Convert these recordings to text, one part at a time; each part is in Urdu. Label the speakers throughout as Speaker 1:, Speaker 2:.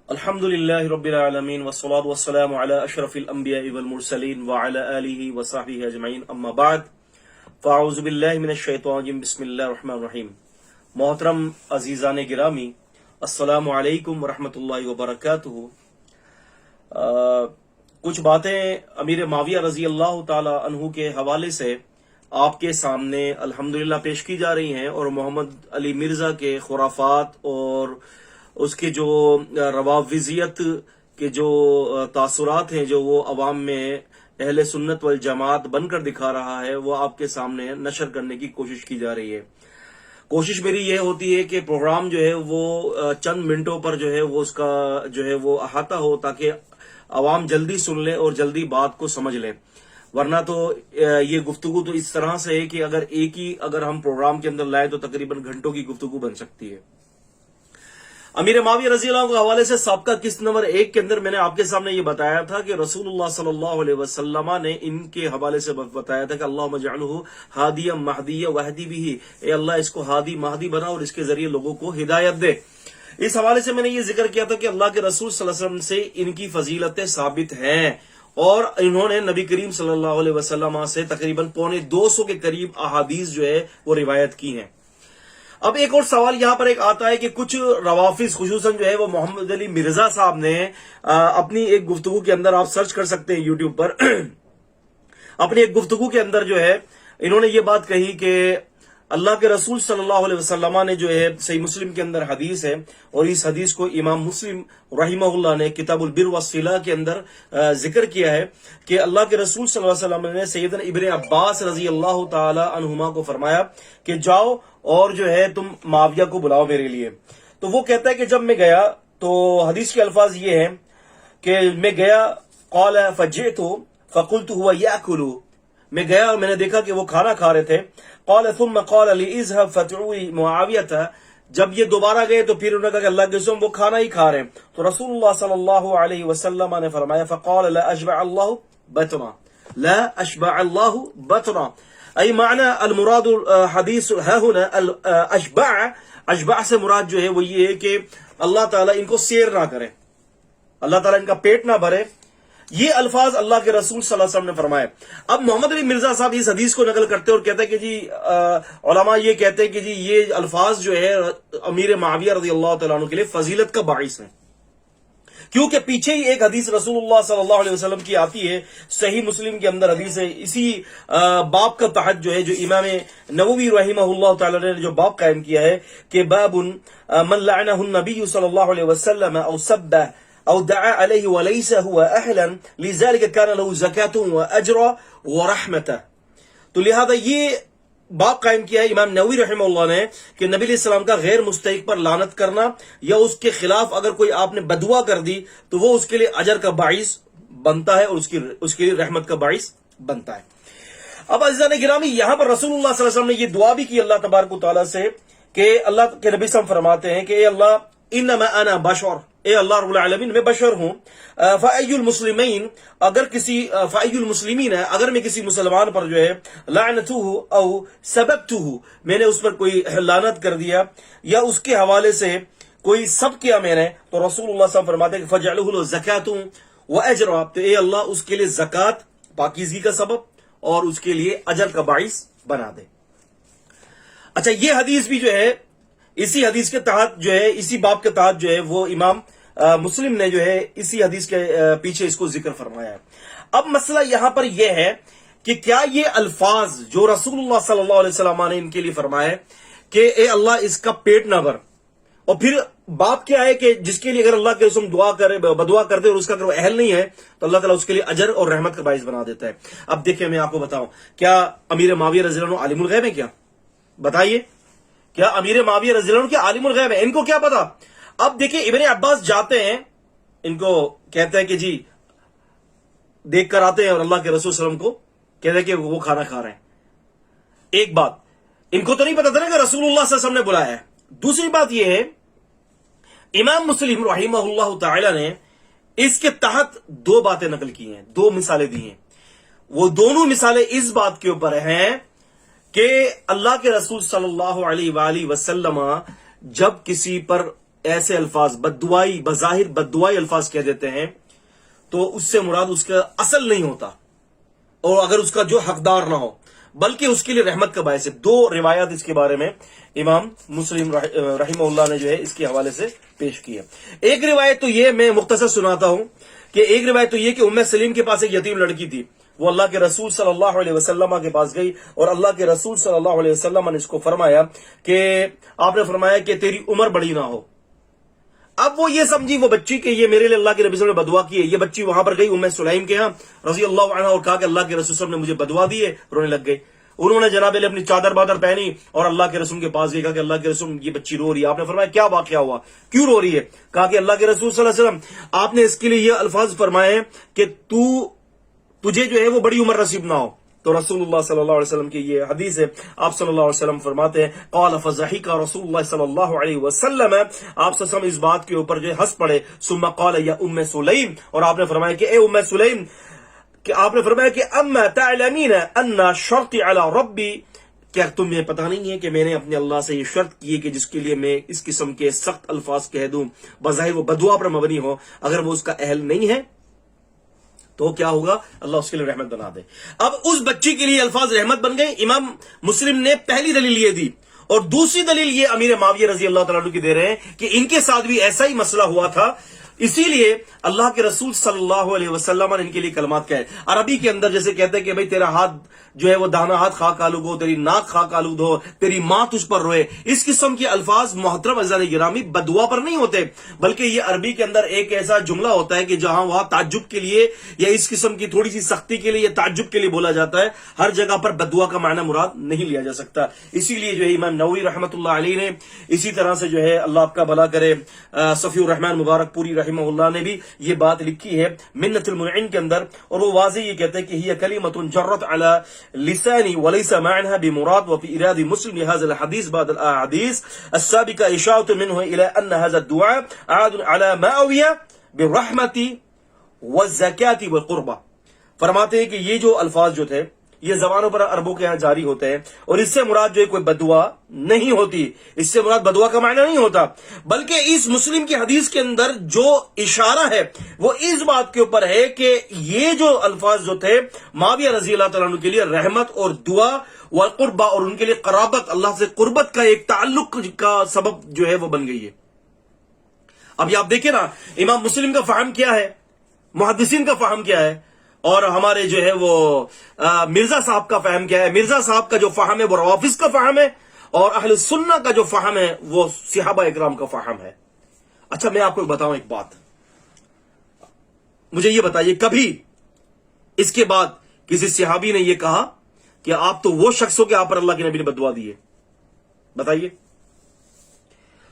Speaker 1: الحمدللہ رب العالمین والصلاة والسلام علی اشرف الانبیاء والمرسلین وعلی آلہ وصحبہ اجمعین اما بعد فاعوذ باللہ من الشیطان الرجیم بسم اللہ الرحمن الرحیم۔ محترم عزیزان گرامی، السلام علیکم ورحمۃ اللہ وبرکاتہ۔ کچھ باتیں امیر معاویہ رضی اللہ تعالی عنہ کے حوالے سے آپ کے سامنے الحمدللہ پیش کی جا رہی ہیں، اور محمد علی مرزا کے خرافات اور اس کے جو روافضیت کے جو تاثرات ہیں جو وہ عوام میں اہل سنت والجماعت بن کر دکھا رہا ہے، وہ آپ کے سامنے نشر کرنے کی کوشش کی جا رہی ہے۔ کوشش میری یہ ہوتی ہے کہ پروگرام جو ہے وہ چند منٹوں پر جو ہے وہ اس کا جو ہے وہ احاطہ ہو، تاکہ عوام جلدی سن لے اور جلدی بات کو سمجھ لے، ورنہ تو یہ گفتگو تو اس طرح سے ہے کہ اگر ہم پروگرام کے اندر لائے تو تقریباً گھنٹوں کی گفتگو بن سکتی ہے۔ امیر معاویہ رضی اللہ عنہ کے حوالے سے سابقہ قسط نمبر 1 کے اندر میں نے آپ کے سامنے یہ بتایا تھا کہ رسول اللہ صلی اللہ علیہ وسلم نے ان کے حوالے سے بتایا تھا کہ اللہم اجعلہ ہادیا مہدیا واہدی بہ، اے اللہ اس کو ہادی مہدی بنا اور اس کے ذریعے لوگوں کو ہدایت دے۔ اس حوالے سے میں نے یہ ذکر کیا تھا کہ اللہ کے رسول صلی اللہ علیہ وسلم سے ان کی فضیلتیں ثابت ہیں، اور انہوں نے نبی کریم صلی اللہ علیہ وسلم سے تقریباً 250 کے قریب احادیث جو ہے وہ روایت کی ہیں۔ اب ایک اور سوال یہاں پر ایک آتا ہے کہ کچھ روافظ خصوصاً جو ہے وہ محمد علی مرزا صاحب نے اپنی ایک گفتگو کے اندر، آپ سرچ کر سکتے ہیں یوٹیوب پر، اپنی ایک گفتگو کے اندر جو ہے انہوں نے یہ بات کہی کہ اللہ کے رسول صلی اللہ علیہ وسلم نے جو ہے صحیح مسلم کے اندر حدیث ہے، اور اس حدیث کو امام مسلم رحمہ اللہ نے کتاب البر والصلہ کے اندر ذکر کیا ہے کہ اللہ کے رسول صلی اللہ علیہ وسلم نے سیدنا ابن عباس رضی اللہ تعالی عنہما کو فرمایا کہ جاؤ اور جو ہے تم معاویہ کو بلاؤ میرے لیے۔ تو وہ کہتا ہے کہ جب میں گیا تو حدیث کے الفاظ یہ ہیں کہ میں گیا، قال فجئت فقلت هو یاکل، میں گیا اور میں نے دیکھا کہ وہ کھانا کھا رہے تھے۔ قال ثم قال لي اذهب فتعوي معاویہ، جب یہ دوبارہ گئے تو پھر انہوں نے کہا کہ اللہ کے رسول وہ کھانا ہی کھا رہے ہیں۔ تو رسول اللہ صلی اللہ علیہ وسلم نے فرمایا فقال لا اشبع اللہ بطنا، لا اشبع اللہ بطنا، ای معنی المراد حدیث ہے ہونا اشبع سے مراد جو ہے وہ یہ ہے کہ اللہ تعالیٰ ان کو سیر نہ کرے، اللہ تعالیٰ ان کا پیٹ نہ بھرے، یہ الفاظ اللہ کے رسول صلی اللہ علیہ وسلم نے فرمائے۔ اب محمد علی مرزا صاحب اس حدیث کو نقل کرتے اور کہتے ہیں کہ جی علماء یہ کہتے ہیں کہ جی یہ الفاظ جو ہے امیر معاویہ رضی اللہ تعالیٰ عنہ کے لیے فضیلت کا باعث ہے، کیونکہ پیچھے ہی ایک حدیث رسول اللہ صلی اللہ علیہ وسلم کی آتی ہے، صحیح مسلم کے اندر حدیث ہے، اسی باب کا تحت جو ہے جو امام نووی رحمہ اللہ تعالی نے جو باب قائم کیا ہے کہ باب من لعنہ النبی صلی اللہ علیہ وسلم او سبہ او دعا علیہ ولیس هو اہلا لذلك كان له زکاة واجر ورحمة۔ تو لہذا یہ باب قائم کیا ہے امام نووی رحمہ اللہ نے کہ نبی علیہ السلام کا غیر مستحق پر لعنت کرنا یا اس کے خلاف اگر کوئی آپ نے بدعا کر دی تو وہ اس کے لیے اجر کا باعث بنتا ہے اور اس کے لیے رحمت کا باعث بنتا ہے۔ اب عزیزان گرامی، یہاں پر رسول اللہ صلی اللہ علیہ وسلم نے یہ دعا بھی کی اللہ تبارک و تعالیٰ سے کہ اللہ کے نبی صلی اللہ علیہ وسلم فرماتے ہیں کہ اے اللہ انما انا بشر، اے اللہ رب العالمین میں بشر ہوں، فأی المسلمین فأی المسلمین اگر میں کسی مسلمان پر جو ہے لعنتہ او سببتہ میں نے اس پر کوئی لعنت کر دیا یا اس کے حوالے سے کوئی سب کیا میں نے، تو رسول اللہ صلی اللہ علیہ وسلم فرماتے ہیں کہ فجعلہ له زکاة واجر، تو اے اللہ اس کے لیے زکوٰۃ پاکیزگی کا سبب اور اس کے لیے اجر کا باعث بنا دے۔ اچھا، یہ حدیث بھی جو ہے اسی حدیث کے تحت جو ہے اسی باب کے تحت جو ہے وہ امام مسلم نے جو ہے اسی حدیث کے پیچھے اس کو ذکر فرمایا ہے۔ اب مسئلہ یہاں پر یہ ہے کہ کیا یہ الفاظ جو رسول اللہ صلی اللہ علیہ وسلم نے ان کے لیے فرمایا کہ اے اللہ اس کا پیٹ نہ بھر، اور پھر باب کیا ہے کہ جس کے لیے اگر اللہ کے رسول دعا کرے بدعا کرتے اور اس کا اگر وہ اہل نہیں ہے تو اللہ تعالیٰ اس کے لیے اجر اور رحمت کا باعث بنا دیتا ہے۔ اب دیکھیں میں آپ کو بتاؤں، کیا امیر معاویہ رضی اللہ عنہ عالم الغیب ہے؟ کیا بتائیے، کیا امیر معاویہ رضی اللہ عنہ کیا عالم الغیب ہے؟ ان کو کیا پتا؟ اب دیکھیں ابن عباس جاتے ہیں، ان کو کہتے ہیں کہ جی دیکھ کر آتے ہیں اور اللہ کے رسول صلی اللہ علیہ وسلم کو کہتے ہیں کہ وہ کھانا کھا رہے ہیں۔ ایک بات ان کو تو نہیں پتا تھا نا کہ رسول اللہ صلی اللہ علیہ وسلم نے بلایا ہے۔ دوسری بات یہ ہے امام مسلم رحمہ اللہ تعالی نے اس کے تحت 2 باتیں نقل کی ہیں، 2 مثالیں دی ہیں۔ وہ دونوں مثالیں اس بات کے اوپر ہیں کہ اللہ کے رسول صلی اللہ علیہ وآلہ وسلم جب کسی پر ایسے الفاظ بددعائی بظاہر بددعائی الفاظ کہہ دیتے ہیں تو اس سے مراد اس کا اصل نہیں ہوتا، اور اگر اس کا جو حقدار نہ ہو بلکہ اس کے لیے رحمت کا باعث ہے۔ دو روایات اس کے بارے میں امام مسلم رحمہ اللہ نے جو ہے اس کے حوالے سے پیش کی ہے۔ ایک روایت تو یہ میں مختصر سناتا ہوں کہ ایک روایت تو یہ کہ ام سلیم کے پاس ایک یتیم لڑکی تھی، وہ اللہ کے رسول صلی اللہ علیہ وسلم کے پاس گئی اور اللہ کے رسول صلی اللہ علیہ وسلم نے اس کو فرمایا کہ آپ نے فرمایا کہ تیری عمر بڑی نہ ہو۔ اب وہ یہ سمجھی وہ بچی کہ یہ میرے لیے اللہ کے نبی صلی اللہ علیہ وسلم نے بدعا کی ہے۔ یہ بچی وہاں پر گئی ام سلیم کے ہاں رضی اللہ عنہ اور کہا کہ اللہ کے رسول صلی اللہ علیہ وسلم نے مجھے بدعا دی ہے، رونے لگ گئی۔ انہوں نے جناب علی اپنی چادر بادر پہنی اور اللہ کے رسول کے پاس گئی، کہا کہ اللہ کے رسول یہ بچی رو رہی ہے۔ آپ نے فرمایا کیا واقعہ ہوا، کیوں رو رہی ہے؟ کہا کہ اللہ کے رسول صلی اللہ علیہ وسلم آپ نے اس کے لیے یہ الفاظ فرمائے کہ تجھے جو ہے وہ بڑی عمر نصیب نہ ہو۔ تو رسول اللہ صلی اللہ علیہ وسلم کی یہ حدیث ہے، آپ صلی اللہ علیہ وسلم فرماتے ہیں قال فضحك رسول اللہ صلی اللہ علیہ وسلم، آپ صلی اللہ علیہ وسلم اس بات کے اوپر جو ہنس پڑے، ثم قال یا ام سلیم، اور آپ نے فرمایا کہ اے ام سلیم، کہ آپ نے فرمایا کہ اما تعلمین ان شرطی علی ربی، کیا تمہیں پتہ نہیں ہے کہ میں نے اپنے اللہ سے یہ شرط کی ہے کہ جس کے لیے میں اس قسم کے سخت الفاظ کہہ دوں بظاہر وہ بدعا پر مبنی ہو، اگر وہ اس کا اہل نہیں ہے تو کیا ہوگا، اللہ اس کے لیے رحمت بنا دے۔ اب اس بچی کے لیے الفاظ رحمت بن گئے۔ امام مسلم نے پہلی دلیل یہ دی، اور دوسری دلیل یہ امیر معاویہ رضی اللہ تعالیٰ عنہ کی دے رہے ہیں کہ ان کے ساتھ بھی ایسا ہی مسئلہ ہوا تھا، اسی لیے اللہ کے رسول صلی اللہ علیہ وسلم نے ان کے لیے کلمات کہے۔ عربی کے اندر جیسے کہتے ہیں کہ بھئی تیرا ہاتھ جو ہے وہ دانا ہاتھ خاک آلود ہو، تیری ناک خاک آلود ہو، تیری ماں تجھ پر روئے، اس قسم کے الفاظ محترم عزیزان گرامی بدعا پر نہیں ہوتے، بلکہ یہ عربی کے اندر ایک ایسا جملہ ہوتا ہے کہ جہاں وہاں تعجب کے لیے یا اس قسم کی تھوڑی سی سختی کے لیے یا تعجب کے لیے بولا جاتا ہے، ہر جگہ پر بدعا کا معنی مراد نہیں لیا جا سکتا۔ اسی لیے جو ہے امام نووی رحمۃ اللہ علیہ نے اسی طرح سے جو ہے اللہ آپ کا بھلا کرے صفی الرحمن مبارک پوری رحمہ اللہ نے بھی یہ بات لکھی ہے منت المنعن کے اندر، اور وہ واضح یہ کہتے ہیں کہ ہی کلمۃ جرت علی لسانی وليس معناها بمراد، وفي إيراد مسلم لهذا الحديث بعد الأحاديث السابقة إشارة منه إلى أن هذا الدعاء عاد على معاوية بالرحمة والزكاة والقربة۔ فرماتے ہیں کہ یہ جو الفاظ جو تھے یہ زبانوں پر عربوں کے یہاں جاری ہوتے ہیں، اور اس سے مراد جو ہے کوئی بدعا نہیں ہوتی، اس سے مراد بدعا کا معنی نہیں ہوتا، بلکہ اس مسلم کی حدیث کے اندر جو اشارہ ہے وہ اس بات کے اوپر ہے کہ یہ جو الفاظ جو تھے معاویہ رضی اللہ تعالیٰ عنہ کے لیے رحمت اور دعا والقربہ، اور ان کے لیے قرابت، اللہ سے قربت کا ایک تعلق کا سبب جو ہے وہ بن گئی ہے۔ اب یہ آپ دیکھیں نا امام مسلم کا فہم کیا ہے، محدثین کا فہم کیا ہے، اور ہمارے جو ہے وہ مرزا صاحب کا فہم کیا ہے۔ مرزا صاحب کا جو فہم ہے وہ روافظ کا فہم ہے، اور اہل سنہ کا جو فہم ہے وہ صحابہ اکرام کا فہم ہے۔ اچھا میں آپ کو بتاؤں ایک بات، مجھے یہ بتائیے کبھی اس کے بعد کسی صحابی نے یہ کہا کہ آپ تو وہ شخص ہو کہ آپ پر اللہ کے نبی نے بددعا دی ہے؟ بتائیے۔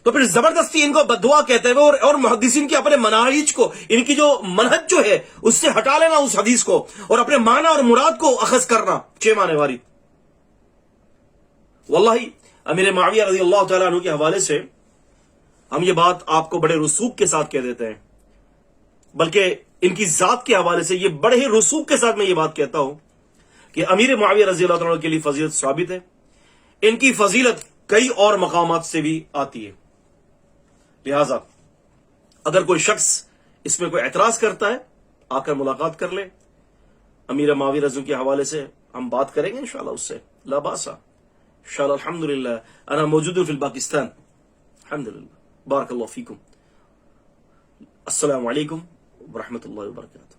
Speaker 1: تو پھر زبردستی ان کو بددعا کہتے ہوئے اور محدثین کے اپنے مناہج کو، ان کی جو منہج جو ہے اس سے ہٹا لینا اس حدیث کو، اور اپنے معنی اور مراد کو اخذ کرنا 6 معنی والی۔ واللہ امیر معاویہ رضی اللہ تعالیٰ عنہ کے حوالے سے ہم یہ بات آپ کو بڑے رسوخ کے ساتھ کہہ دیتے ہیں، بلکہ ان کی ذات کے حوالے سے یہ بڑے ہی رسوخ کے ساتھ میں یہ بات کہتا ہوں کہ امیر معاویہ رضی اللہ تعالیٰ عنہ کے لیے فضیلت ثابت ہے، ان کی فضیلت کئی اور مقامات سے بھی آتی ہے۔ لہذا اگر کوئی شخص اس میں کوئی اعتراض کرتا ہے آ کر ملاقات کر لے، امیر معاویہ رضی کے حوالے سے ہم بات کریں گے انشاءاللہ، اس سے لا باسا انشاءاللہ۔ الحمدللہ انا موجود فی الپاکستان، الحمدللہ، بارک اللہ فیکم، السلام علیکم ورحمۃ اللہ وبرکاتہ۔